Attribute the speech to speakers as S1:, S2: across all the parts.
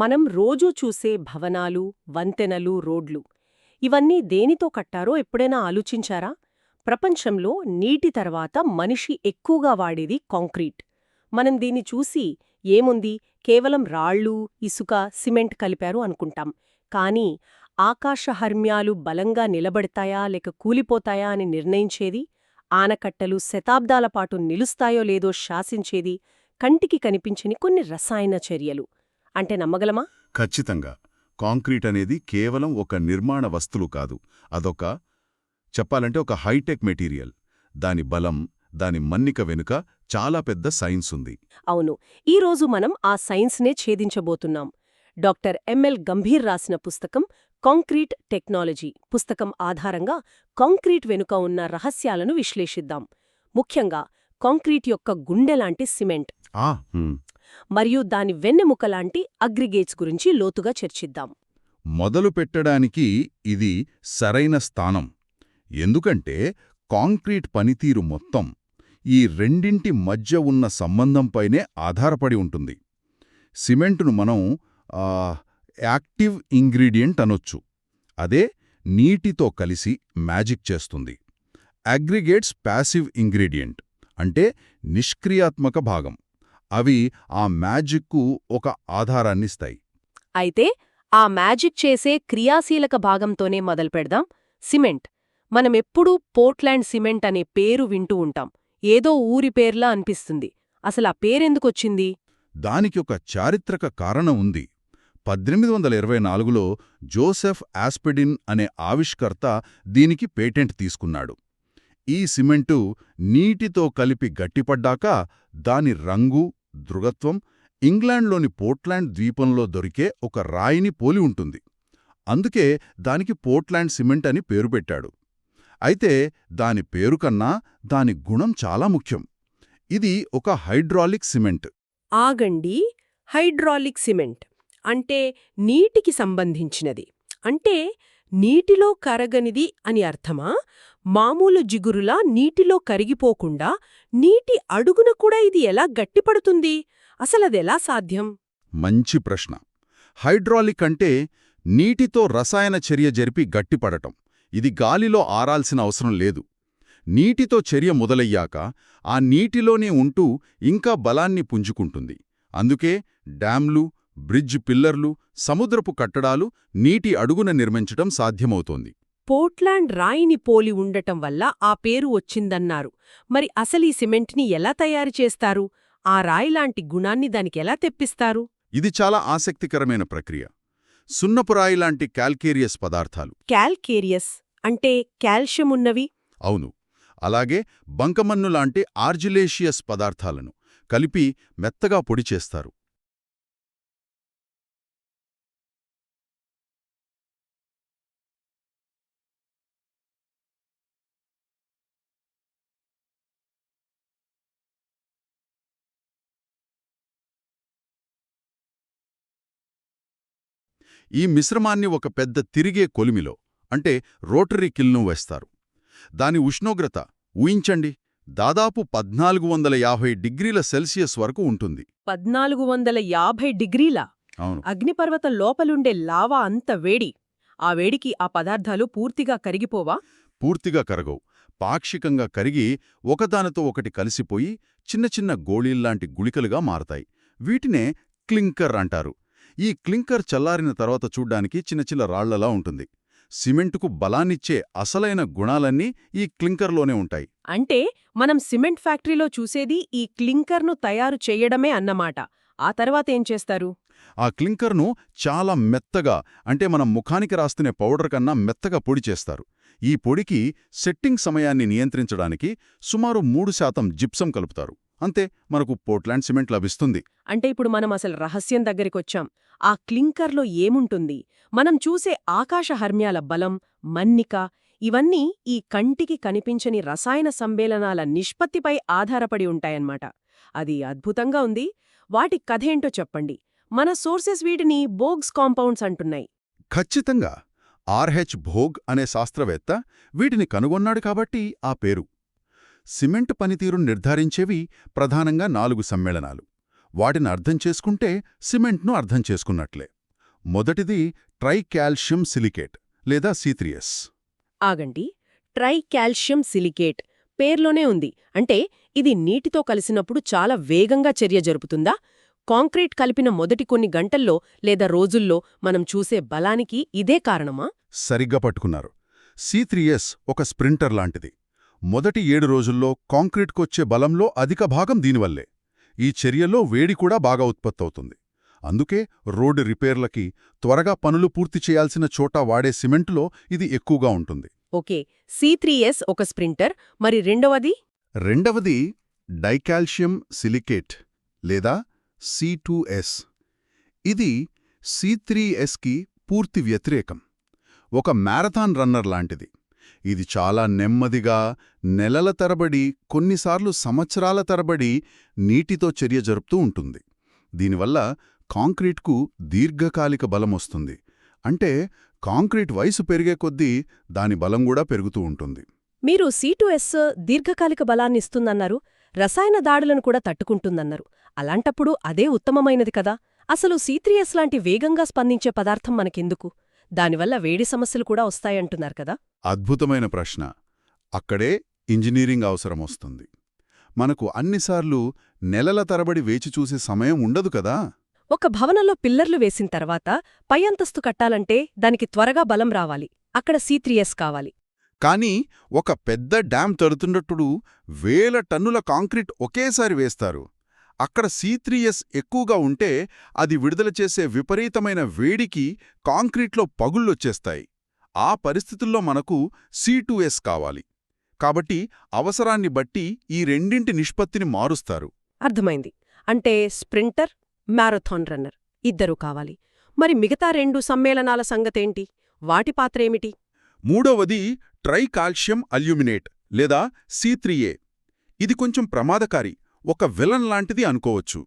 S1: మనం రోజూ చూసే భవనాలు, వంతెనలు, రోడ్లు ఇవన్నీ దేనితో కట్టారో ఎప్పుడైనా ఆలోచించారా? ప్రపంచంలో నీటి తర్వాత మనిషి ఎక్కువగా వాడేది కాంక్రీట్. మనం దీన్ని చూసి ఏముంది, కేవలం రాళ్ళు, ఇసుక, సిమెంట్ కలిపారు అనుకుంటాం. కానీ ఆకాశహర్మ్యాలు బలంగా నిలబడతాయా లేక కూలిపోతాయా అని నిర్ణయించేది, ఆనకట్టలు శతాబ్దాల పాటు నిలుస్తాయో లేదో శాసించేది కంటికి కనిపించని కొన్ని రసాయన చర్యలు. అంటే నమ్మగలమా?
S2: ఖచ్చితంగా. కాంక్రీట్ అనేది కేవలం ఒక నిర్మాణ వస్తువు కాదు. చెప్పాలంటే ఒక హైటెక్ మెటీరియల్. దాని బలం, దాని మన్నిక వెనుక చాలా పెద్ద సైన్స్ ఉంది.
S1: అవును, ఈరోజు మనం ఆ సైన్స్నే ఛేదించబోతున్నాం. డాక్టర్ ఎంఎల్ గంభీర్ రాసిన పుస్తకం కాంక్రీట్ టెక్నాలజీ పుస్తకం ఆధారంగా కాంక్రీట్ వెనుక ఉన్న రహస్యాలను విశ్లేషిద్దాం. ముఖ్యంగా కాంక్రీట్ యొక్క గుండెలాంటి సిమెంట్ మరియు దాని వెన్నెముకలాంటి అగ్రిగేట్స్ గురించి లోతుగా చర్చిద్దాం.
S2: మొదలు పెట్టడానికి ఇది సరైన స్థానం. ఎందుకంటే కాంక్రీట్ పనితీరు మొత్తం ఈ రెండింటి మధ్య ఉన్న సంబంధంపైనే ఆధారపడి ఉంటుంది. సిమెంటును మనం యాక్టివ్ ఇంగ్రీడియంట్ అనొచ్చు. అదే నీటితో కలిసి మ్యాజిక్ చేస్తుంది. అగ్రిగేట్స్ ప్యాసివ్ ఇంగ్రీడియంట్, అంటే నిష్క్రియాత్మక భాగం. అవి ఆ మ్యాజిక్కు ఒక ఆధారాన్నిస్తాయి.
S1: అయితే ఆ మ్యాజిక్ చేసే క్రియాశీలక భాగంతోనే మొదలుపెడదాం. సిమెంట్. మనమెప్పుడూ పోర్ట్లాండ్ సిమెంట్ అనే పేరు వింటూ ఉంటాం. ఏదో ఊరి పేర్లా అనిపిస్తుంది. అసలా పేరెందుకొచ్చింది?
S2: దానికి ఒక చారిత్రక కారణం ఉంది. 1824లో జోసెఫ్ ఆస్పెడిన్ అనే ఆవిష్కర్త దీనికి పేటెంట్ తీసుకున్నాడు. ఈ సిమెంటు నీటితో కలిపి గట్టిపడ్డాక దాని రంగు, దృఢత్వం ఇంగ్లాండ్లోని పోర్ట్లాండ్ ద్వీపంలో దొరికే ఒక రాయిని పోలి ఉంటుంది. అందుకే దానికి పోర్ట్లాండ్ సిమెంట్ అని పేరు పెట్టాడు. అయితే దాని పేరు కన్నా దాని గుణం చాలా ముఖ్యం. ఇది ఒక హైడ్రాలిక్ సిమెంట్.
S1: ఆగండి, హైడ్రాలిక్ సిమెంట్ అంటే నీటికి సంబంధించినది. అంటే నీటిలో కరగనిది అని అర్థమా? మామూలు జిగురులా నీటిలో కరిగిపోకుండా నీటి అడుగున కూడా ఇది ఎలా గట్టిపడుతుంది? అసలదెలా సాధ్యం?
S2: మంచి ప్రశ్న. హైడ్రాలిక్ అంటే నీటితో రసాయన చర్య జరిపి గట్టిపడటం. ఇది గాలిలో ఆరాల్సిన అవసరం లేదు. నీటితో చర్య మొదలయ్యాక ఆ నీటిలోనే ఉంటూ ఇంకా బలాన్ని పుంజుకుంటుంది. అందుకే డ్యాంలు, బ్రిడ్జ్ పిల్లర్లు, సముద్రపు కట్టడాలు నీటి అడుగున నిర్మించటం సాధ్యమవుతోంది.
S1: పోర్ట్లాండ్ రాయిని పోలి ఉండటం వల్ల ఆ పేరు వచ్చిందన్నారు. మరి అసలీ సిమెంట్ని ఎలా తయారు చేస్తారు? ఆ రాయిలాంటి గుణాన్ని దానికెలా తెప్పిస్తారు?
S2: ఇది చాలా ఆసక్తికరమైన ప్రక్రియ. సున్నపురాయిలాంటి కాల్కేరియస్ పదార్థాలు.
S1: కాల్కేరియస్ అంటే కాల్షియం ఉన్నవి?
S2: అవును. అలాగే బంకమన్నులాంటి ఆర్జిలేషియస్ పదార్థాలను కలిపి మెత్తగా పొడి చేస్తారు. ఈ మిశ్రమాన్ని ఒక పెద్ద తిరిగే కొలిమిలో, అంటే రోటరీ కిల్ను వేస్తారు. దాని ఉష్ణోగ్రత ఊహించండి, దాదాపు 1450 డిగ్రీల సెల్సియస్ వరకు ఉంటుంది.
S1: 1450 డిగ్రీలా?
S2: అవును.
S1: అగ్నిపర్వతం లోపలుండే లావా అంత వేడి. ఆ వేడికి ఆ పదార్థాలు పూర్తిగా కరిగిపోవా?
S2: పూర్తిగా కరగవు. పాక్షికంగా కరిగి ఒకదానితో ఒకటి కలిసిపోయి చిన్న చిన్న గోళీల్లాంటి గుళికలుగా మారతాయి. వీటినే క్లింకర్ అంటారు. ఈ క్లింకర్ చల్లారిన తర్వాత చూడ్డానికి చిన్న చిన్న రాళ్లలా ఉంటుంది. సిమెంటుకు బలాన్నిచ్చే అసలైన గుణాలన్నీ ఈ క్లింకర్లోనే ఉంటాయి.
S1: అంటే మనం సిమెంట్ ఫ్యాక్టరీలో చూసేది ఈ క్లింకర్ను తయారు చేయడమే అన్నమాట. ఆ తర్వాతేం చేస్తారు?
S2: ఆ క్లింకర్ను చాలా మెత్తగా, అంటే మనం ముఖానికి రాస్తునే పౌడర్ కన్నా మెత్తగా పొడి చేస్తారు. ఈ పొడికి సెట్టింగ్ సమయాన్ని నియంత్రించడానికి సుమారు 3% జిప్సం కలుపుతారు. అంతే, మనకు పోర్ట్లాండ్ సిమెంట్ లభిస్తుంది.
S1: అంటే ఇప్పుడు మనం అసలు రహస్యం దగ్గరికొచ్చాం. ఆ క్లింకర్లో ఏముంటుంది? మనం చూసే ఆకాశహర్మ్యాల బలం, మన్నిక ఇవన్నీ ఈ కంటికి కనిపించని రసాయన సమ్మేళనాల నిష్పత్తిపై ఆధారపడి ఉంటాయన్నమాట. అది అద్భుతంగా ఉంది. వాటి కథేంటో చెప్పండి. మన సోర్సెస్ వీటిని బోగ్స్ కాంపౌండ్స్ అంటున్నాయి.
S2: ఖచ్చితంగా. ఆర్హెచ్ భోగ్ అనే శాస్త్రవేత్త వీటిని కనుగొన్నాడు కాబట్టి ఆ పేరు. సిమెంట్ పనితీరును నిర్ధారించేవి ప్రధానంగా 4 సమ్మేళనాలు. వాటిని అర్థం చేసుకుంటే సిమెంట్ను అర్థం చేసుకున్నట్లే. మొదటిది ట్రైకాల్షియం సిలికేట్ లేదా C3S.
S1: ఆగండి, ట్రైకాల్షియం సిలికేట్ పేర్లోనే ఉంది. అంటే ఇది నీటితో కలిసినప్పుడు చాలా వేగంగా చర్య జరుపుతుందా? కాంక్రీట్ కలిపిన మొదటి కొన్ని గంటల్లో లేదా రోజుల్లో మనం చూసే బలానికి ఇదే కారణమా?
S2: సరిగ్గా పట్టుకున్నారు. C3S ఒక స్ప్రింటర్ లాంటిది. మొదటి 7 రోజుల్లో కాంక్రీట్కొచ్చే బలంలో అధిక భాగం దీనివల్లే. ఈ చర్యలో వేడి కూడా బాగా ఉత్పత్తవుతుంది. అందుకే రోడ్డు రిపేర్లకి, త్వరగా పనులు పూర్తి చేయాల్సిన చోట వాడే సిమెంటులో ఇది ఎక్కువగా ఉంటుంది.
S1: ఓకే, C3S ఒక స్ప్రింటర్, మరి రెండవది?
S2: రెండవది డైకాల్షియం సిలికేట్ లేదా C2S. ఇది C3Sకి పూర్తి వ్యతిరేకం. ఒక మ్యారథాన్ రన్నర్ లాంటిది. ఇది చాలా నెమ్మదిగా, నెలల తరబడి, కొన్నిసార్లు సంవత్సరాల తరబడి నీటితో చర్య జరుపుతూ ఉంటుంది. దీనివల్ల కాంక్రీట్కు దీర్ఘకాలిక బలమొస్తుంది. అంటే కాంక్రీట్ వయసు పెరిగే కొద్దీ దాని బలం కూడా పెరుగుతూ ఉంటుంది.
S1: మీరు C2S దీర్ఘకాలిక బలాన్నిస్తుందన్నారు, రసాయన దాడులను కూడా తట్టుకుంటుందన్నారు. అలాంటప్పుడు అదే ఉత్తమమైనది కదా? అసలు C3S లాంటి వేగంగా స్పందించే పదార్థం మనకెందుకు? దానివల్ల వేడి సమస్యలు కూడా వస్తాయంటున్నారు కదా?
S2: అద్భుతమైన ప్రశ్న. అక్కడే ఇంజనీరింగ్ అవసరమొస్తుంది. మనకు అన్నిసార్లు నెలల తరబడి వేచిచూసే సమయం ఉండదు కదా.
S1: ఒక భవనంలో పిల్లర్లు వేసిన తర్వాత పై అంతస్తు కట్టాలంటే దానికి త్వరగా బలం రావాలి. అక్కడ C3S కావాలి.
S2: కానీ ఒక పెద్ద డ్యాం తడుతున్నప్పుడు వేల టన్నుల కాంక్రీట్ ఒకేసారి వేస్తారు. అక్కడ C3S ఎక్కువగా ఉంటే అది విడుదల చేసే విపరీతమైన వేడికి కాంక్రీట్లో పగుళ్ళొచ్చేస్తాయి. ఆ పరిస్థితుల్లో మనకు C2S కావాలి. కాబట్టి అవసరాన్ని బట్టి ఈ రెండింటి నిష్పత్తిని మారుస్తారు.
S1: అర్థమైంది. అంటే స్ప్రింటర్, మ్యారథాన్ రన్నర్ ఇద్దరూ కావాలి. మరి మిగతా 2 సమ్మేళనాల సంగతేంటి? వాటి పాత్రేమిటి?
S2: మూడవది ట్రైకాల్షియం అల్యూమినేట్ లేదా C3A. ఇది కొంచెం ప్రమాదకారి, ఒక విలన్ లాంటిది అనుకోవచ్చు.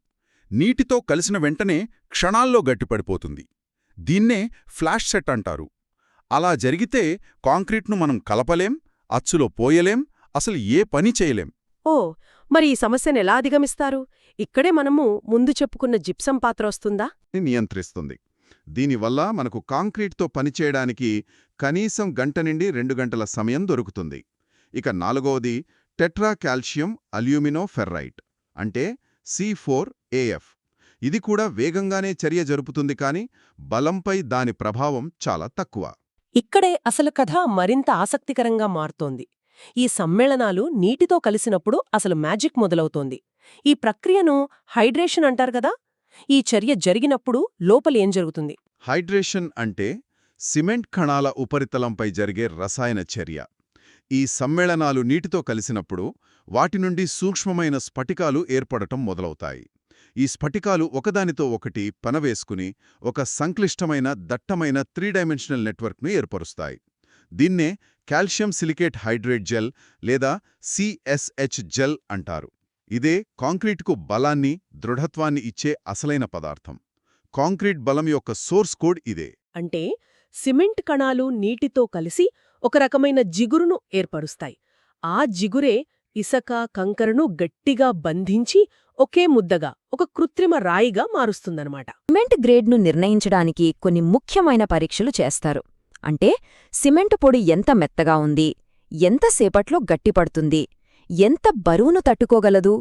S2: నీటితో కలిసిన వెంటనే క్షణాల్లో గట్టిపడిపోతుంది. దీన్నే ఫ్లాష్ సెట్ అంటారు. అలా జరిగితే కాంక్రీట్ను మనం కలపలేం, అచ్చులో పోయలేం, అసలు ఏ పని చేయలేం.
S1: ఓ, మరి ఈ సమస్యనెలా అధిగమిస్తారు? ఇక్కడే మనము ముందు చెప్పుకున్న జిప్సం పాత్ర వస్తుందా?
S2: నియంత్రిస్తుంది. దీనివల్ల మనకు కాంక్రీట్తో పనిచేయడానికి కనీసం 1 గంట నుండి 2 గంటల సమయం దొరుకుతుంది. ఇక నాలుగవది టెట్రాకాల్షియం అల్యూమినోఫెర్రైట్ అంటే C4AF. ఇది కూడా వేగంగానే చర్య జరుపుతుంది, కానీ బలంపై దాని ప్రభావం చాలా తక్కువ.
S1: ఇక్కడే అసలు కథ మరింత ఆసక్తికరంగా మారుతోంది. ఈ సమ్మేళనాలు నీటితో కలిసినప్పుడు అసలు మ్యాజిక్ మొదలవుతోంది. ఈ ప్రక్రియను హైడ్రేషన్ అంటారు కదా? ఈ చర్య జరిగినప్పుడు లోపలేం జరుగుతుంది?
S2: హైడ్రేషన్ అంటే సిమెంట్ కణాల ఉపరితలంపై జరిగే రసాయన చర్య. ఈ సమ్మేళనాలు నీటితో కలిసినప్పుడు వాటి నుండి సూక్ష్మమైన స్ఫటికాలు ఏర్పడటం మొదలవుతాయి. ఈ స్ఫటికాలు ఒకదానితో ఒకటి పనవేసుకుని ఒక సంక్లిష్టమైన, దట్టమైన 3 డైమెన్షనల్ నెట్వర్క్ను ఏర్పరుస్తాయి. దీన్నే కాల్షియం సిలికేట్ హైడ్రేట్ జెల్ లేదా CSH జెల్ అంటారు. ఇదే కాంక్రీటుకు బలాన్ని, దృఢత్వాన్ని ఇచ్చే అసలైన పదార్థం. కాంక్రీట్ బలం యొక్క సోర్స్ కోడ్ ఇదే.
S1: అంటే సిమెంట్ కణాలు నీటితో కలిసి ఒక రకమైన జిగురును ఏర్పరుస్తాయి. ఆ జిగురే ఇసక, కంకరను గట్టిగా బంధించి ఒకే ముద్దగా, ఒక కృత్రిమ రాయిగా మారుస్తుందన్నమాట.
S3: సిమెంట్ గ్రేడ్ను నిర్ణయించడానికి కొన్ని ముఖ్యమైన పరీక్షలు చేస్తారు. అంటే సిమెంటు పొడి ఎంత మెత్తగా ఉంది, ఎంతసేపట్లో గట్టిపడుతుంది, ఎంత బరువును తట్టుకోగలదు,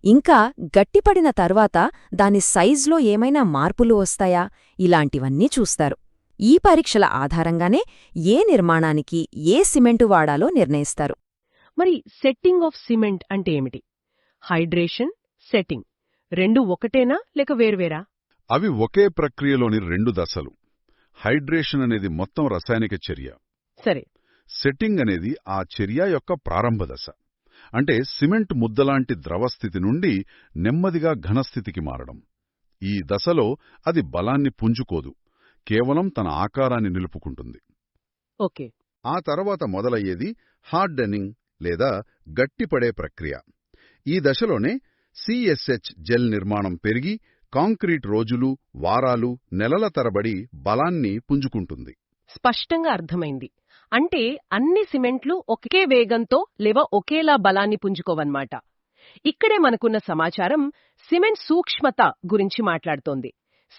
S3: ఇంకా గట్టిపడిన తర్వాత దాని సైజులో ఏమైనా మార్పులు వస్తాయా, ఇలాంటివన్నీ చూస్తారు. ఈ పరీక్షల ఆధారంగానే ఏ నిర్మాణానికి ఏ సిమెంటు వాడాలో నిర్ణయిస్తారు.
S1: మరి సెట్టింగ్ ఆఫ్ సిమెంట్ అంటే ఏమిటి? హైడ్రేషన్, సెట్టింగ్ రెండు ఒకటేనా లేక వేర్వేరా?
S2: అవి ఒకే ప్రక్రియలోని 2 దశలు. హైడ్రేషన్ అనేది మొత్తం రసాయనిక చర్య.
S1: సరే.
S2: సెట్టింగ్ అనేది ఆ చర్య యొక్క ప్రారంభ దశ. అంటే సిమెంట్ ముద్దలాంటి ద్రవస్థితి నుండి నెమ్మదిగా ఘనస్థితికి మారడం. ఈ దశలో అది బలాన్ని పుంజుకోదు, కేవలం తన ఆకారాన్ని నిలుపుకుంటుంది.
S1: ఓకే.
S2: ఆ తర్వాత మొదలయ్యేది హార్డెనింగ్ లేదా గట్టిపడే ప్రక్రియ. ఈ దశలోనే CSH జెల్ నిర్మాణం పెరిగి కాంక్రీట్ రోజులు, వారాలు, నెలల తరబడి బలాన్ని పుంజుకుంటుంది.
S1: స్పష్టంగా అర్థమైంది. అంటే అన్ని సిమెంట్లు ఒకే వేగంతో లేవా ఒకేలా బలాన్ని పుంజుకోవన్నమాట. ఇక్కడే మనకున్న సమాచారం సిమెంట్ సూక్ష్మత గురించి మాట్లాడుతోంది.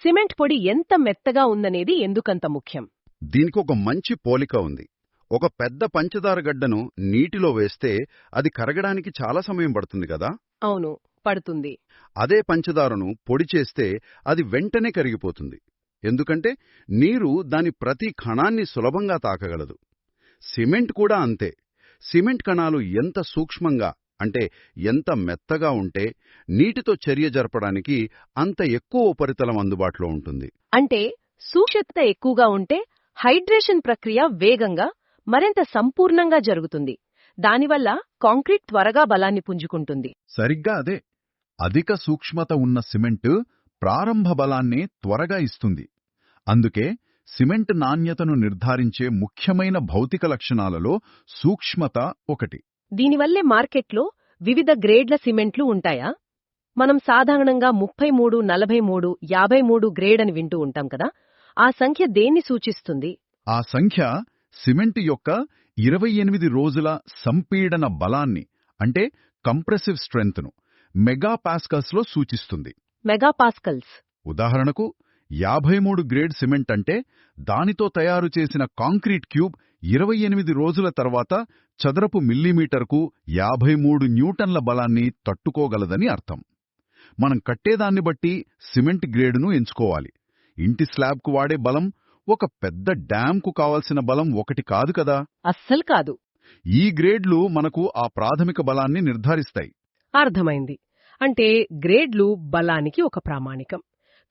S1: సిమెంట్ పొడి ఎంత మెత్తగా ఉందనేది ఎందుకంత ముఖ్యం?
S2: దీనికొక మంచి పోలిక ఉంది. ఒక పెద్ద పంచదార గడ్డను నీటిలో వేస్తే అది కరగడానికి చాలా సమయం పడుతుంది కదా.
S1: అవును, పడుతుంది.
S2: అదే పంచదారను పొడి చేస్తే అది వెంటనే కరిగిపోతుంది. ఎందుకంటే నీరు దాని ప్రతి కణాన్ని సులభంగా తాకగలదు. సిమెంట్ కూడా అంతే. సిమెంట్ కణాలు ఎంత సూక్ష్మంగా, అంటే ఎంత మెత్తగా ఉంటే నీటితో చర్య జరపడానికి అంత ఎక్కువ ఉపరితలం అందుబాటులో ఉంటుంది.
S1: అంటే సూక్ష్మత ఎక్కువగా ఉంటే హైడ్రేషన్ ప్రక్రియ వేగంగా, మరింత సంపూర్ణంగా జరుగుతుంది. దానివల్ల కాంక్రీట్ త్వరగా బలాన్ని పుంజుకుంటుంది.
S4: సరిగ్గా అదే. అధిక సూక్ష్మత ఉన్న సిమెంటు ప్రారంభ బలాన్ని త్వరగా ఇస్తుంది. అందుకే సిమెంట్ నాణ్యతను నిర్ధారించే ముఖ్యమైన భౌతిక లక్షణాలలో సూక్ష్మత ఒకటి.
S1: దీనివల్లే మార్కెట్లో వివిధ గ్రేడ్ల సిమెంట్లు ఉంటాయా? మనం సాధారణంగా 33, 43, 53 గ్రేడ్ అని వింటూ ఉంటాం కదా. ఆ సంఖ్య దేన్ని సూచిస్తుంది?
S4: ఆ సంఖ్య సిమెంటు యొక్క 28 రోజుల సంపీడన బలాన్ని, అంటే కంప్రెసివ్ స్ట్రెంగ్త్ను మెగాపాస్కల్స్లో సూచిస్తుంది.
S1: మెగాపాస్కల్స్.
S4: ఉదాహరణకు 53 గ్రేడ్ సిమెంట్ అంటే దానితో తయారు చేసిన కాంక్రీట్ క్యూబ్ 28 రోజుల తర్వాత చదరపు మిల్లీమీటర్కు 53 న్యూటన్ల బలాన్ని తట్టుకోగలదని అర్థం. మనం కట్టేదాన్ని బట్టి సిమెంట్ గ్రేడును ఎంచుకోవాలి. ఇంటి స్లాబ్కు వాడే బలం ఒక పెద్ద డ్యాంకు కావలసిన బలం ఒకటి కాదు కదా.
S1: అస్సలు కాదు.
S4: ఈ గ్రేడ్లు మనకు ఆ ప్రాథమిక బలాన్ని నిర్ధారిస్తాయి.
S1: అర్థమైంది. అంటే గ్రేడ్లు బలానికి ఒక ప్రామాణికం.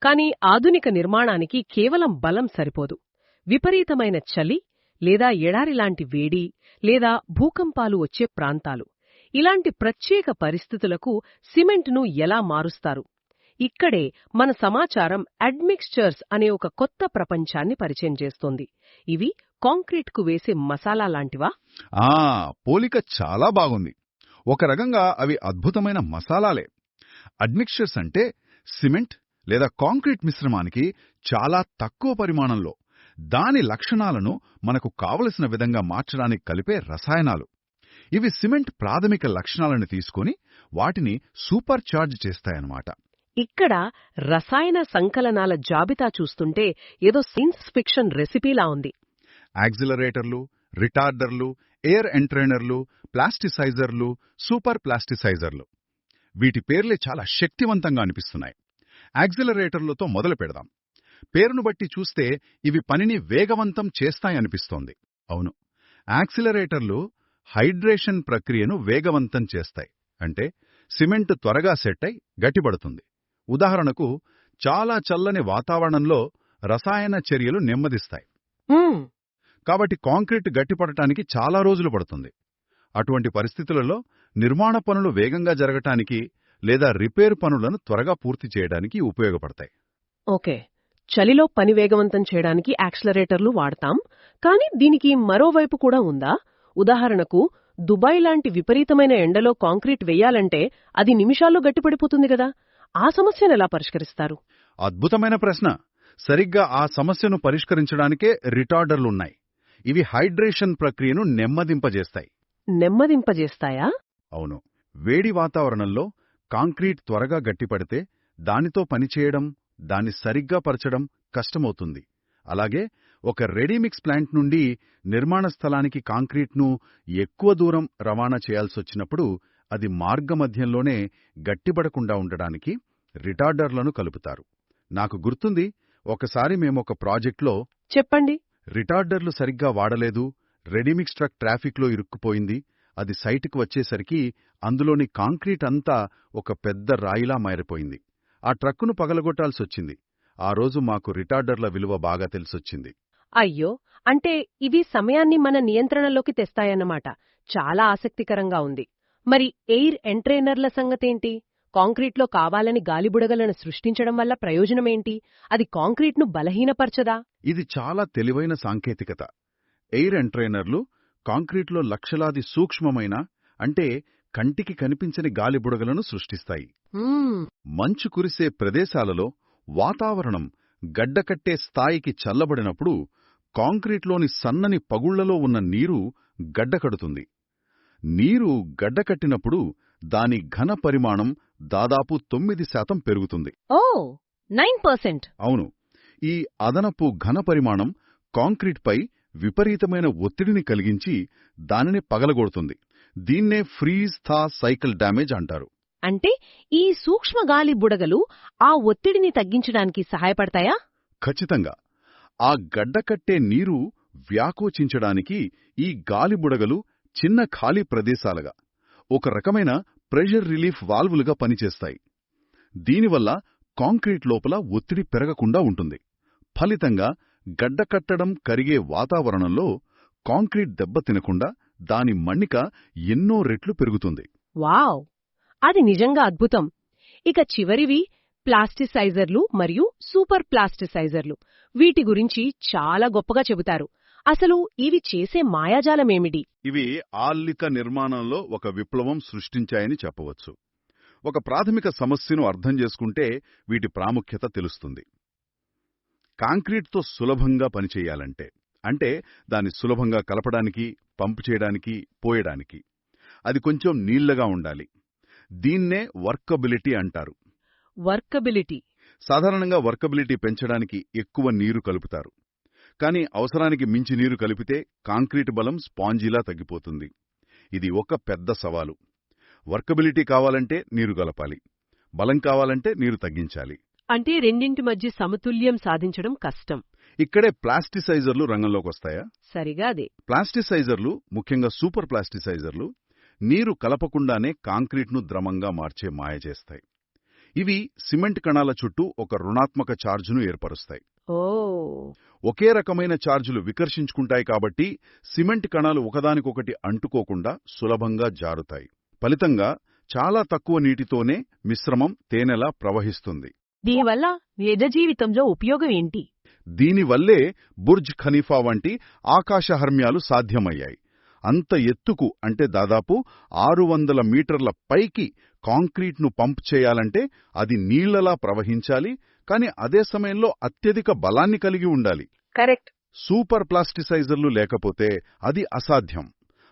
S1: కానీ ఆధునిక నిర్మాణానికి కేవలం బలం సరిపోదు. విపరీతమైన చలి, లేదా ఎడారిలాంటి వేడి, లేదా భూకంపాలు వచ్చే ప్రాంతాలు, ఇలాంటి ప్రత్యేక పరిస్థితులకు సిమెంట్ను ఎలా మారుస్తారు? ఇక్కడే మన సమాచారం అడ్మిక్స్చర్స్ అనే ఒక కొత్త ప్రపంచాన్ని పరిచయం చేస్తోంది. ఇవి కాంక్రీట్కు వేసే మసాలా లాంటివా?
S4: పోలిక చాలా బాగుంది. ఒక రకంగా అవి అద్భుతమైన మసాలాలే. అడ్మిక్స్చర్స్ అంటే సిమెంట్ లేదా కాంక్రీట్ మిశ్రమానికి చాలా తక్కువ పరిమాణంలో దాని లక్షణాలను మనకు కావలసిన విధంగా మార్చడానికి కలిపే రసాయనాలు. ఇవి సిమెంట్ ప్రాథమిక లక్షణాలను తీసుకొని వాటిని సూపర్ చార్జ్ చేస్తాయన్నమాట.
S1: ఇక్కడ రసాయన సంకలనాల జాబితా చూస్తుంటే ఏదో సైన్స్ ఫిక్షన్ రెసిపీలా ఉంది.
S4: యాక్సిలరేటర్లు, రిటార్డర్లు, ఎయిర్ ఎంట్రైనర్లు, ప్లాస్టిసైజర్లు, సూపర్ ప్లాస్టిసైజర్లు. వీటి పేర్లే చాలా శక్తివంతంగా అనిపిస్తున్నాయి. యాక్సిలరేటర్లతో మొదలు పెడదాం. పేరును బట్టి చూస్తే ఇవి పనిని వేగవంతం చేస్తాయనిపిస్తోంది. అవును, యాక్సిలరేటర్లు హైడ్రేషన్ ప్రక్రియను వేగవంతం చేస్తాయి. అంటే సిమెంట్ త్వరగా సెట్ అయి గట్టిపడుతుంది. ఉదాహరణకు చాలా చల్లని వాతావరణంలో రసాయన చర్యలు నెమ్మదిస్తాయి. కాబట్టి కాంక్రీట్ గట్టిపడటానికి చాలా రోజులు పడుతుంది. అటువంటి పరిస్థితులలో నిర్మాణ పనులు వేగంగా జరగటానికి లేదా రిపేర్ పనులను త్వరగా పూర్తి చేయడానికి ఉపయోగపడతాయి.
S1: ఓకే, చలిలో పని వేగవంతం చేయడానికి యాక్సిలరేటర్లు వాడతాం. కానీ దీనికి మరోవైపు కూడా ఉందా? ఉదాహరణకు దుబాయ్ లాంటి విపరీతమైన ఎండలో కాంక్రీట్ వెయ్యాలంటే అది నిమిషాల్లో గట్టిపడిపోతుంది కదా. ఆ సమస్యను ఎలా పరిష్కరిస్తారు?
S4: అద్భుతమైన ప్రశ్న. సరిగ్గా ఆ సమస్యను పరిష్కరించడానికే రిటార్డర్లున్నాయి. ఇవి హైడ్రేషన్ ప్రక్రియను నెమ్మదింపజేస్తాయి.
S1: నెమ్మదింపజేస్తాయా?
S4: అవును. వేడి వాతావరణంలో కాంక్రీట్ త్వరగా గట్టిపడితే దానితో పనిచేయడం, దాన్ని సరిగ్గా పరచడం కష్టమవుతుంది. అలాగే ఒక రెడీమిక్స్ ప్లాంట్ నుండి నిర్మాణ స్థలానికి కాంక్రీట్ను ఎక్కువ దూరం రవాణా చేయాల్సొచ్చినప్పుడు అది మార్గమధ్యంలోనే గట్టిపడకుండా ఉండడానికి రిటార్డర్లను కలుపుతారు. నాకు గుర్తుంది, ఒకసారి మేమొక ప్రాజెక్ట్లో
S1: చెప్పండి.
S4: రిటార్డర్లు సరిగ్గా వాడలేదు. రెడీమిక్స్ ట్రక్ ట్రాఫిక్లో ఇరుక్కుపోయింది. అది సైటుకు వచ్చేసరికి అందులోని కాంక్రీట్ అంతా ఒక పెద్ద రాయిలా మారిపోయింది. ఆ ట్రక్కును పగలగొట్టాల్సొచ్చింది. ఆ రోజు మాకు రిటార్డర్ల విలువ బాగా తెలిసొచ్చింది.
S1: అయ్యో, అంటే ఇవి సమయాన్ని మన నియంత్రణలోకి తెస్తాయన్నమాట. చాలా ఆసక్తికరంగా ఉంది. మరి ఎయిర్ ఎంట్రైనర్ల సంగతేంటి? కాంక్రీట్లో కావాలని గాలిబుడగలను సృష్టించడం వల్ల ప్రయోజనమేంటి? అది కాంక్రీట్ను బలహీనపరచదా?
S4: ఇది చాలా తెలివైన సాంకేతికత. ఎయిర్ ఎంట్రైనర్లు కాంక్రీట్లో లక్షలాది సూక్ష్మమైన, అంటే కంటికి కనిపించని గాలిబుడగలను సృష్టిస్తాయి. మంచు కురిసే ప్రదేశాలలో వాతావరణం గడ్డకట్టే స్థాయికి చల్లబడినప్పుడు కాంక్రీట్లోని సన్నని పగుళ్లలో ఉన్న నీరు గడ్డకడుతుంది. నీరు గడ్డకట్టినప్పుడు దాని ఘన పరిమాణం దాదాపు 9% పెరుగుతుంది.
S1: ఓ 9%.
S4: అవును, ఈ అదనపు ఘన పరిమాణం కాంక్రీట్పై విపరీతమైన ఒత్తిడిని కలిగించి దానిని పగలగొడుతుంది. దీన్నే ఫ్రీజ్ థా సైకిల్ డ్యామేజ్ అంటారు.
S1: అంటే ఈ సూక్ష్మగాలి బుడగలు ఆ ఒత్తిడిని తగ్గించడానికి సహాయపడతాయా?
S4: ఖచ్చితంగా. ఆ గడ్డకట్టే నీరు వ్యాకోచించడానికి ఈ గాలిబుడగలు చిన్న ఖాళీ ప్రదేశాలుగా, ఒక రకమైన ప్రెషర్ రిలీఫ్ వాల్వులుగా పనిచేస్తాయి. దీనివల్ల కాంక్రీట్ లోపల ఒత్తిడి పెరగకుండా ఉంటుంది. ఫలితంగా గడ్డకట్టడం కరిగే వాతావరణంలో కాంక్రీట్ దెబ్బతినకుండా దాని మన్నిక ఎన్నో రెట్లు పెరుగుతుంది.
S1: వావ్, అది నిజంగా అద్భుతం. ఇక చివరివి ప్లాస్టిసైజర్లు మరియు సూపర్ ప్లాస్టిసైజర్లు. వీటి గురించి చాలా గొప్పగా చెబుతారు. అసలు ఇవి చేసే మాయాజాలమేమిటి?
S4: ఇవి ఆల్లిక నిర్మాణంలో ఒక విప్లవం సృష్టించాయని చెప్పవచ్చు. ఒక ప్రాథమిక సమస్యను అర్థం చేసుకుంటే వీటి ప్రాముఖ్యత తెలుస్తుంది. కాంక్రీట్తో సులభంగా పనిచేయాలంటే, అంటే దాన్ని సులభంగా కలపడానికి, పంపు చేయడానికి, పోయడానికి అది కొంచెం నీళ్లగా ఉండాలి. దీన్నే వర్కబిలిటీ అంటారు.
S1: వర్కబిలిటీ.
S4: సాధారణంగా వర్కబిలిటీ పెంచడానికి ఎక్కువ నీరు కలుపుతారు. కానీ అవసరానికి మించి నీరు కలిపితే కాంక్రీట్ బలం స్పాంజీలా తగ్గిపోతుంది. ఇది ఒక పెద్ద సవాలు. వర్కబిలిటీ కావాలంటే నీరు కలపాలి, బలం కావాలంటే నీరు తగ్గించాలి.
S1: అంటే రెండింటి మధ్య సమతుల్యం సాధించడం కష్టం.
S4: ఇక్కడే ప్లాస్టిసైజర్లు రంగంలోకొస్తాయా?
S1: సరిగా అదే.
S4: ప్లాస్టిసైజర్లు, ముఖ్యంగా సూపర్ ప్లాస్టిసైజర్లు, నీరు కలపకుండానే కాంక్రీట్ను ద్రవంగా మార్చే మాయ చేస్తాయి. ఇవి సిమెంట్ కణాల చుట్టూ ఒక రుణాత్మక ఛార్జును ఏర్పరుస్తాయి.
S1: ఓ.
S4: ఒకే రకమైన ఛార్జులు వికర్షించుకుంటాయి కాబట్టి సిమెంట్ కణాలు ఒకదానికొకటి అంటుకోకుండా సులభంగా జారుతాయి. ఫలితంగా చాలా తక్కువ నీటితోనే మిశ్రమం తేనెలా ప్రవహిస్తుంది.
S1: దీనివల్ల నిజ జీవితంలో ఉపయోగం ఏంటి?
S4: దీనివల్లే బుర్జ్ ఖలీఫా వంటి ఆకాశహర్మ్యాలు సాధ్యమయ్యాయి. అంత ఎత్తుకు, అంటే దాదాపు 600 మీటర్ల పైకి కాంక్రీట్ను పంప్ చేయాలంటే అది నీళ్లలా ప్రవహించాలి, కానీ అదే సమయంలో అత్యధిక బలాన్ని కలిగి ఉండాలి.
S1: కరెక్ట్.
S4: సూపర్ ప్లాస్టిసైజర్లు లేకపోతే అది అసాధ్యం.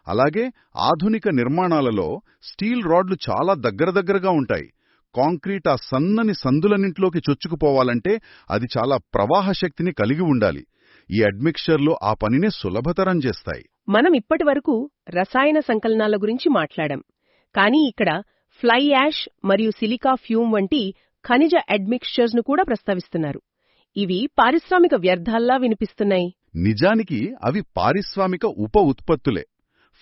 S4: అలాగే ఆధునిక నిర్మాణాలలో స్టీల్ రాడ్లు చాలా దగ్గరగా ఉంటాయి. కాంక్రీట్ ఆ సన్నని సందులన్నింటిలోకి చొచ్చుకుపోవాలంటే అది చాలా ప్రవాహ శక్తిని కలిగి ఉండాలి. ఈ అడ్మిక్చర్లు ఆ పనినే సులభతరం చేస్తాయి.
S1: మనం ఇప్పటివరకు రసాయన సంకలనాల గురించి మాట్లాడాం. కానీ ఇక్కడ ఫ్లై యాష్ మరియు సిలికా ఫ్యూమ్ వంటి ఖనిజ అడ్మిక్చర్స్ ను కూడా ప్రస్తావిస్తున్నారు. ఇవి పారిశ్రామిక వ్యర్థాల్లా వినిపిస్తున్నాయి.
S4: నిజానికి అవి పారిశ్రామిక ఉప ఉత్పత్తులే.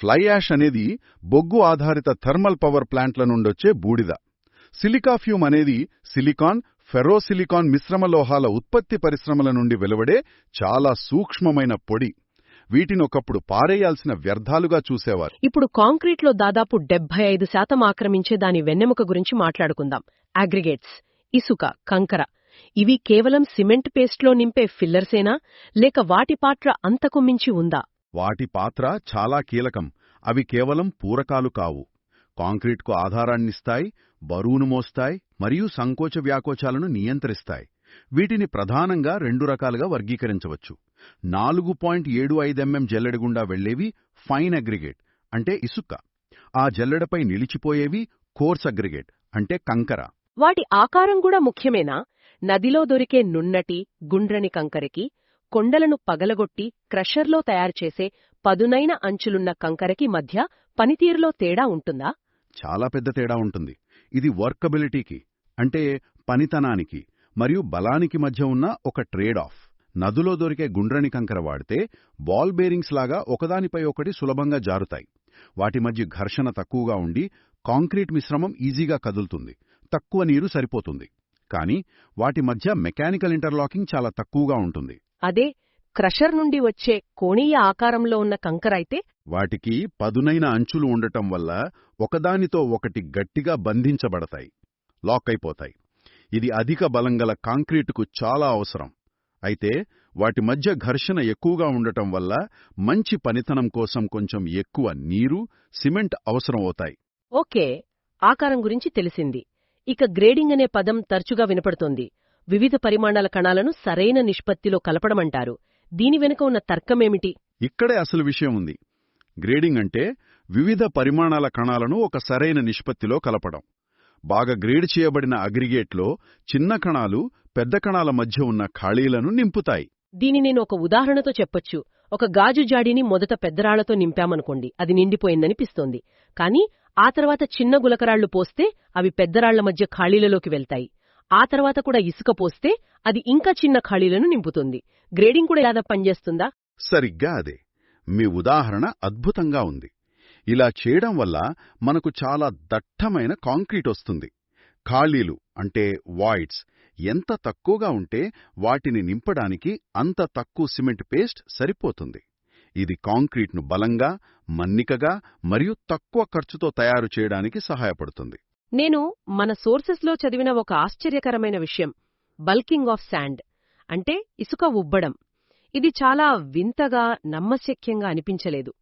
S4: ఫ్లై యాష్ అనేది బొగ్గు ఆధారిత థర్మల్ పవర్ ప్లాంట్ల నుండొచ్చే బూడిద. సిలికా ఫ్యూమ్ అనేది సిలికాన్, ఫెర్రోసిలికాన్ మిశ్రమ లోహాల ఉత్పత్తి పరిశ్రమల నుండి వెలువడే చాలా సూక్ష్మమైన పొడి. వీటిని ఒకప్పుడు పారేయాల్సిన వ్యర్థాలుగా చూసేవారు.
S1: ఇప్పుడు కాంక్రీట్లో దాదాపు 75% ఆక్రమించే దాని వెన్నెముక గురించి మాట్లాడుకుందాం. అగ్రిగేట్స్, ఇసుక, కంకర. ఇవి కేవలం సిమెంట్ పేస్ట్లో నింపే ఫిల్లర్సేనా, లేక వాటి పాత్ర అంతకు మించి ఉందా?
S4: వాటి పాత్ర చాలా కీలకం. అవి కేవలం పూరకాలు కావు. కాంక్రీట్కు ఆధారాన్నిస్తాయి, బరువును మోస్తాయి మరియు సంకోచ వ్యాకోచాలను నియంత్రిస్తాయి. వీటిని ప్రధానంగా 2 రకాలుగా వర్గీకరించవచ్చు. 4.75 mm జల్లెడగుండా వెళ్లేవి ఫైన్ అగ్రిగేట్, అంటే ఇసుక. ఆ జల్లెడపై నిలిచిపోయేవి కోర్స్ అగ్రిగేట్, అంటే కంకర.
S1: వాటి ఆకారం కూడా ముఖ్యమేనా? నదిలో దొరికే నున్నటి, గుండ్రని కంకరకి, కొండలను పగలగొట్టి క్రషర్లో తయారుచేసే పదునైన అంచులున్న కంకరకి మధ్య పనితీరులో తేడా ఉంటుందా?
S4: చాలా పెద్ద తేడా ఉంటుంది. ఇది వర్కబిలిటీకి, అంటే పనితనానికి మరియు బలానికి మధ్య ఉన్న ఒక ట్రేడ్ ఆఫ్. నదులో దొరికే గుండ్రని కంకర వాడితే బాల్ బేరింగ్స్ లాగా ఒకదానిపై ఒకటి సులభంగా జారుతాయి. వాటి మధ్య ఘర్షణ తక్కువగా ఉండి కాంక్రీట్ మిశ్రమం ఈజీగా కదులుతుంది, తక్కువ నీరు సరిపోతుంది. కానీ వాటి మధ్య మెకానికల్ ఇంటర్లాకింగ్ చాలా తక్కువగా ఉంటుంది.
S1: అదే క్రషర్ నుండి వచ్చే కోణీయ ఆకారంలో ఉన్న కంకర అయితే
S4: వాటికి పదునైన అంచులు ఉండటం వల్ల ఒకదానితో ఒకటి గట్టిగా బంధించబడతాయి, లాక్ అయిపోతాయి. ఇది అధిక బలంగల కాంక్రీటుకు చాలా అవసరం. అయితే వాటి మధ్య ఘర్షణ ఎక్కువగా ఉండటం వల్ల మంచి పనితనం కోసం కొంచెం ఎక్కువ నీరు, సిమెంట్ అవసరం అవుతాయి.
S1: ఓకే, ఆకారం గురించి తెలిసింది. ఇక గ్రేడింగ్ అనే పదం తరచుగా వినపడుతోంది. వివిధ పరిమాణాల కణాలను సరైన నిష్పత్తిలో కలపడమంటారు. దీని వెనుక ఉన్న తర్కమేమిటి?
S4: ఇక్కడే అసలు విషయం ఉంది. గ్రేడింగ్ అంటే వివిధ పరిమాణాల కణాలను ఒక సరైన నిష్పత్తిలో కలపడం. బాగా గ్రేడ్ చేయబడిన అగ్రిగేట్లో చిన్న కణాలు పెద్ద కణాల మధ్య ఉన్న ఖాళీలను నింపుతాయి.
S1: దీని నేను ఒక ఉదాహరణతో చెప్పొచ్చు. ఒక గాజు జాడీని మొదట పెద్దరాళ్లతో నింపామనుకోండి, అది నిండిపోయిందనిపిస్తోంది. కానీ ఆ తర్వాత చిన్న గులకరాళ్లు పోస్తే అవి పెద్దరాళ్ల మధ్య ఖాళీలలోకి వెళ్తాయి. ఆ తర్వాత కూడా ఇసుక పోస్తే అది ఇంకా చిన్న ఖాళీలను నింపుతుంది. గ్రేడింగ్ కూడా ఇలా పనిచేస్తుందా?
S4: సరిగ్గా అదే. మీ ఉదాహరణ అద్భుతంగా ఉంది. ఇలా చేయడం వల్ల మనకు చాలా దట్టమైన కాంక్రీట్ వస్తుంది. ఖాళీలు అంటే వాయిడ్స్ ఎంత తక్కువగా ఉంటే వాటిని నింపడానికి అంత తక్కువ సిమెంట్ పేస్ట్ సరిపోతుంది. ఇది కాంక్రీట్ను బలంగా, మన్నికగా మరియు తక్కువ ఖర్చుతో తయారు చేయడానికి సహాయపడుతుంది.
S1: నేను మన సోర్సెస్లో చదివిన ఒక ఆశ్చర్యకరమైన విషయం బల్కింగ్ ఆఫ్ శాండ్ అంటే ఇసుక ఉబ్బడం. ఇది చాలా వింతగా, నమ్మశక్యంగా అనిపించలేదు.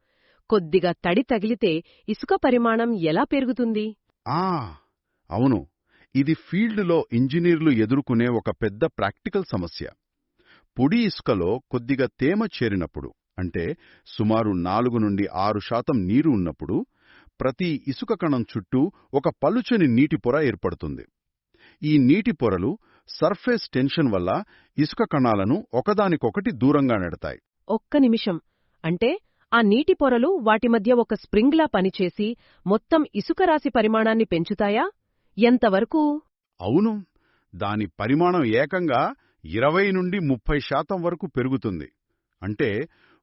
S1: కొద్దిగా తడి తగిలితే ఇసుక పరిమాణం ఎలా పెరుగుతుంది?
S4: అవును, ఇది ఫీల్డ్లో ఇంజనీర్లు ఎదుర్కొనే ఒక పెద్ద ప్రాక్టికల్ సమస్య. పొడి ఇసుకలో కొద్దిగా తేమ చేరినప్పుడు, అంటే సుమారు 4 నుండి 6% నీరు ఉన్నప్పుడు, ప్రతి ఇసుక కణం చుట్టూ ఒక పలుచని నీటి పొర ఏర్పడుతుంది. ఈ నీటి పొరలు సర్ఫేస్ టెన్షన్ వల్ల ఇసుక కణాలను ఒకదానికొకటి దూరంగా నెడతాయి.
S1: ఒక్క నిమిషం. అంటే ఆ నీటి పొరలు వాటి మధ్య ఒక స్ప్రింగ్లా పనిచేసి మొత్తం ఇసుక రాశి పరిమాణాన్ని పెంచుతాయా? ఎంతవరకు?
S4: అవును, దాని పరిమాణం ఏకంగా 20 నుండి 30% వరకు పెరుగుతుంది. అంటే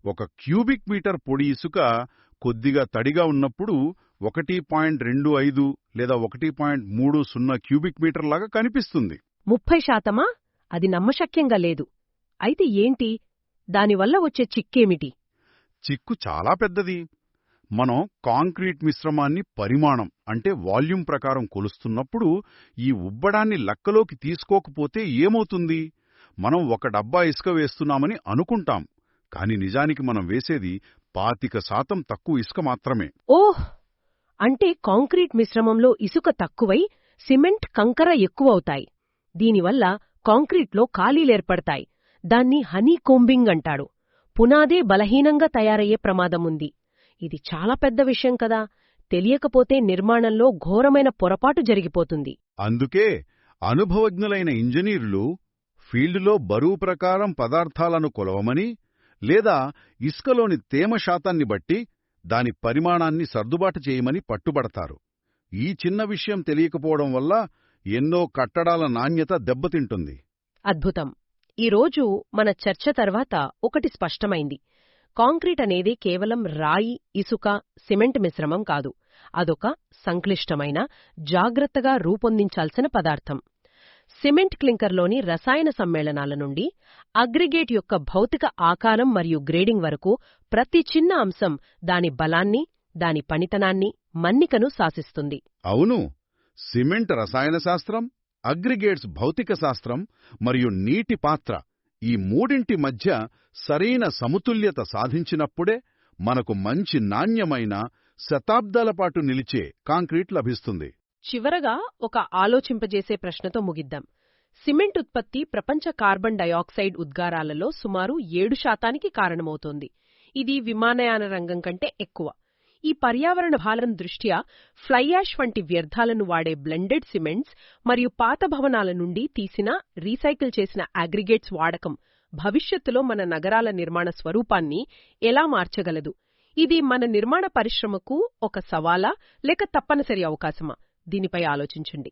S4: ఒక క్యూబిక్ మీటర్ పొడి ఇసుక కొద్దిగా తడిగా ఉన్నప్పుడు 1.25 లేదా 1.30 క్యూబిక్ మీటర్లాగా కనిపిస్తుంది.
S1: 30%? అది నమ్మశక్యంగా లేదు. అయితే ఏంటి దానివల్ల వచ్చే చిక్కేమిటి?
S4: చిక్కు చాలా పెద్దది. మనం కాంక్రీట్ మిశ్రమాన్ని పరిమాణం అంటే వాల్యూమ్ ప్రకారం కొలుస్తున్నప్పుడు ఈ ఉబ్బడాన్ని లెక్కలోకి తీసుకోకపోతే ఏమవుతుంది? మనం 1 డబ్బా ఇసుక వేస్తున్నామని అనుకుంటాం, కాని నిజానికి మనం వేసేది 25% తక్కువ ఇసుక మాత్రమే.
S1: ఓహ్! అంటే కాంక్రీట్ మిశ్రమంలో ఇసుక తక్కువై సిమెంట్, కంకర ఎక్కువవుతాయి. దీనివల్ల కాంక్రీట్లో ఖాళీలేర్పడతాయి. దాన్ని హనీ కోంబింగ్ అంటాడు. పునాదే బలహీనంగా తయారయ్యే ప్రమాదముంది. ఇది చాలా పెద్ద విషయం కదా. తెలియకపోతే నిర్మాణంలో ఘోరమైన పొరపాటు జరిగిపోతుంది.
S4: అందుకే అనుభవజ్ఞులైన ఇంజనీర్లు ఫీల్డ్లో బరువు ప్రకారం పదార్థాలను కొలవమని లేదా ఇసుకలోని తేమ శాతాన్ని బట్టి దాని పరిమాణాన్ని సర్దుబాటు చేయమని పట్టుబడతారు. ఈ చిన్న విషయం తెలియకపోవడం వల్ల ఎన్నో కట్టడాల నాణ్యత దెబ్బతింటుంది.
S1: అద్భుతం. ఈరోజు మన చర్చ తర్వాత ఒకటి స్పష్టమైంది. కాంక్రీట్ అనేది కేవలం రాయి, ఇసుక, సిమెంట్ మిశ్రమం కాదు. అదొక సంక్లిష్టమైన, జాగ్రత్తగా రూపొందించాల్సిన పదార్థం. సిమెంట్ క్లింకర్లోని రసాయన సమ్మేళనాల నుండి అగ్రిగేట్ యొక్క భౌతిక ఆకారం మరియు గ్రేడింగ్ వరకు ప్రతి చిన్న అంశం దాని బలాన్ని, దాని పనితనాన్ని, మన్నికను శాసిస్తుంది.
S4: అవును, సిమెంట్ రసాయన శాస్త్రం, అగ్రిగేట్స్ భౌతిక శాస్త్రం మరియు నీటి పాత్ర ఈ మూడింటి మధ్య సరైన సమతుల్యత సాధించినప్పుడే మనకు మంచి నాణ్యమైన, శతాబ్దాల పాటు నిలిచే కాంక్రీట్ లభిస్తుంది.
S1: చివరగా ఒక ఆలోచింపజేసే ప్రశ్నతో ముగిద్దాం. సిమెంట్ ఉత్పత్తి ప్రపంచ కార్బన్ డయాక్సైడ్ ఉద్గారాలలో సుమారు 7% కారణమవుతోంది. ఇది విమానయాన రంగం కంటే ఎక్కువ. ఈ పర్యావరణ భారం దృష్ట్యా ఫ్లై యాష్ వంటి వ్యర్థాలను వాడే బ్లెండెడ్ సిమెంట్స్ మరియు పాత భవనాల నుండి తీసిన, రీసైకిల్ చేసిన అగ్రిగేట్స్ వాడకం భవిష్యత్తులో మన నగరాల నిర్మాణ స్వరూపాన్ని ఎలా మార్చగలదు? ఇది మన నిర్మాణ పరిశ్రమకు ఒక సవాలా లేక తప్పనిసరి అవకాశమా? దీనిపై ఆలోచించండి.